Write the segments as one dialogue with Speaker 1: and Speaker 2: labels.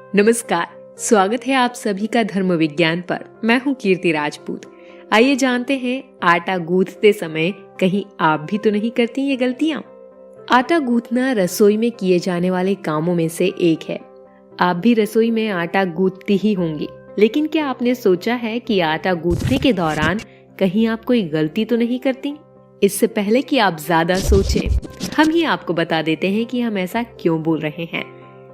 Speaker 1: नमस्कार, स्वागत है आप सभी का धर्म विज्ञान पर। मैं हूं कीर्ति राजपूत। आइए जानते हैं आटा गूंथते समय कहीं आप भी तो नहीं करती ये गलतियां। आटा गूंथना रसोई में किए जाने वाले कामों में से एक है। आप भी रसोई में आटा गूंथती ही होंगी, लेकिन क्या आपने सोचा है कि आटा गूंथने के दौरान कहीं आप कोई गलती तो नहीं करती? इससे पहले कि आप ज्यादा सोचें, हम ही आपको बता देते हैं कि हम ऐसा क्यों बोल रहे हैं।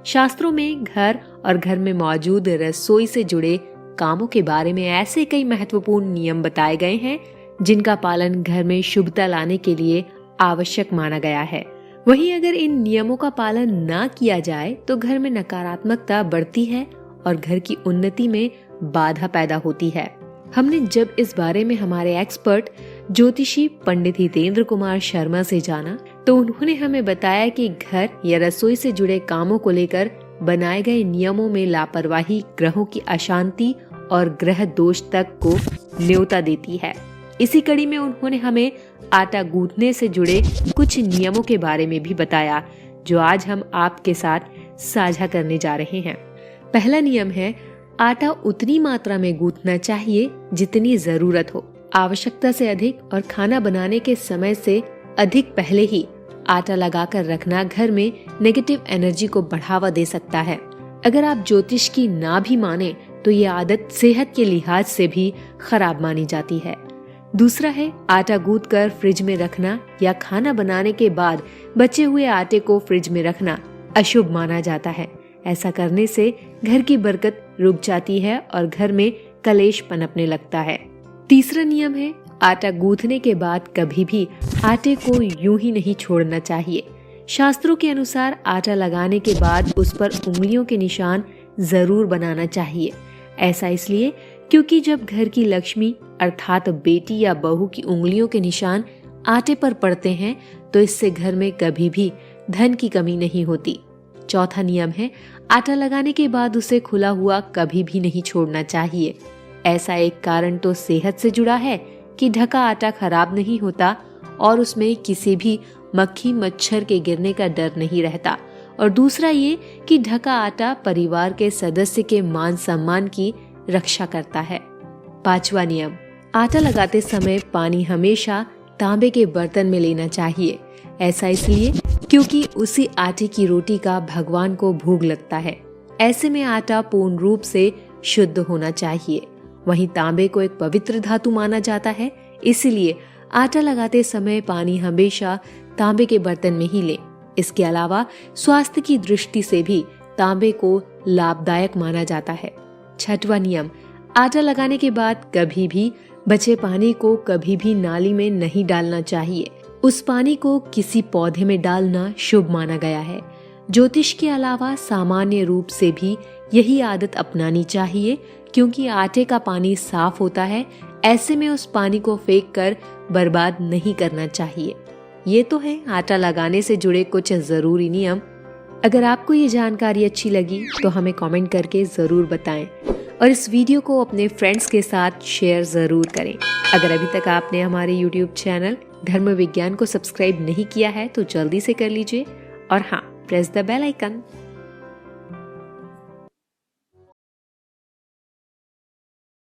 Speaker 1: शास्त्रों में घर और घर में मौजूद रसोई से जुड़े कामों के बारे में ऐसे कई महत्वपूर्ण नियम बताए गए हैं जिनका पालन घर में शुभता लाने के लिए आवश्यक माना गया है। वहीं अगर इन नियमों का पालन ना किया जाए तो घर में नकारात्मकता बढ़ती है और घर की उन्नति में बाधा पैदा होती है। हमने जब इस बारे में हमारे एक्सपर्ट ज्योतिषी पंडित हितेंद्र कुमार शर्मा से जाना तो उन्होंने हमें बताया कि घर या रसोई से जुड़े कामों को लेकर बनाए गए नियमों में लापरवाही ग्रहों की अशांति और ग्रह दोष तक को न्योता देती है। इसी कड़ी में उन्होंने हमें आटा गूंथने से जुड़े कुछ नियमों के बारे में भी बताया, जो आज हम आपके साथ साझा करने जा रहे हैं। पहला नियम है, आटा उतनी मात्रा में गूंथना चाहिए जितनी जरूरत हो। आवश्यकता से अधिक और खाना बनाने के समय से अधिक पहले ही आटा लगाकर रखना घर में नेगेटिव एनर्जी को बढ़ावा दे सकता है। अगर आप ज्योतिष की ना भी माने तो ये आदत सेहत के लिहाज से भी खराब मानी जाती है। दूसरा है, आटा गूंथ कर फ्रिज में रखना या खाना बनाने के बाद बचे हुए आटे को फ्रिज में रखना अशुभ माना जाता है। ऐसा करने से घर की बरकत रुक जाती है और घर में कलेश पनपने लगता है। तीसरा नियम है, आटा गूंथने के बाद कभी भी आटे को यूं ही नहीं छोड़ना चाहिए। शास्त्रों के अनुसार आटा लगाने के बाद उस पर उंगलियों के निशान जरूर बनाना चाहिए। ऐसा इसलिए क्योंकि जब घर की लक्ष्मी अर्थात बेटी या बहू की उंगलियों के निशान आटे पर पड़ते हैं तो इससे घर में कभी भी धन की कमी नहीं होती। चौथा नियम है, आटा लगाने के बाद उसे खुला हुआ कभी भी नहीं छोड़ना चाहिए। ऐसा एक कारण तो सेहत से जुड़ा है कि ढका आटा खराब नहीं होता और उसमें किसी भी मक्खी मच्छर के गिरने का डर नहीं रहता, और दूसरा ये कि ढका आटा परिवार के सदस्य के मान सम्मान की रक्षा करता है। पांचवा नियम, आटा लगाते समय पानी हमेशा तांबे के बर्तन में लेना चाहिए। ऐसा इसलिए क्योंकि उसी आटे की रोटी का भगवान को भोग लगता है। ऐसे में आटा पूर्ण रूप से शुद्ध होना चाहिए। वहीं तांबे को एक पवित्र धातु माना जाता है, इसलिए आटा लगाते समय पानी हमेशा तांबे के बर्तन में ही लें। इसके अलावा स्वास्थ्य की दृष्टि से भी तांबे को लाभदायक माना जाता है। छठवां नियम, आटा लगाने के बाद कभी भी बचे पानी को कभी भी नाली में नहीं डालना चाहिए। उस पानी को किसी पौधे में डालना शुभ माना गया है। ज्योतिष के अलावा सामान्य रूप से भी यही आदत अपनानी चाहिए, क्योंकि आटे का पानी साफ होता है। ऐसे में उस पानी को फेंक कर बर्बाद नहीं करना चाहिए। ये तो है आटा लगाने से जुड़े कुछ जरूरी नियम। अगर आपको ये जानकारी अच्छी लगी तो हमें कमेंट करके जरूर बताएं और इस वीडियो को अपने फ्रेंड्स के साथ शेयर जरूर करें। अगर अभी तक आपने हमारे YouTube चैनल धर्म विज्ञान को सब्सक्राइब नहीं किया है तो जल्दी से कर लीजिए, और हाँ, प्रेस द बेल आइकन।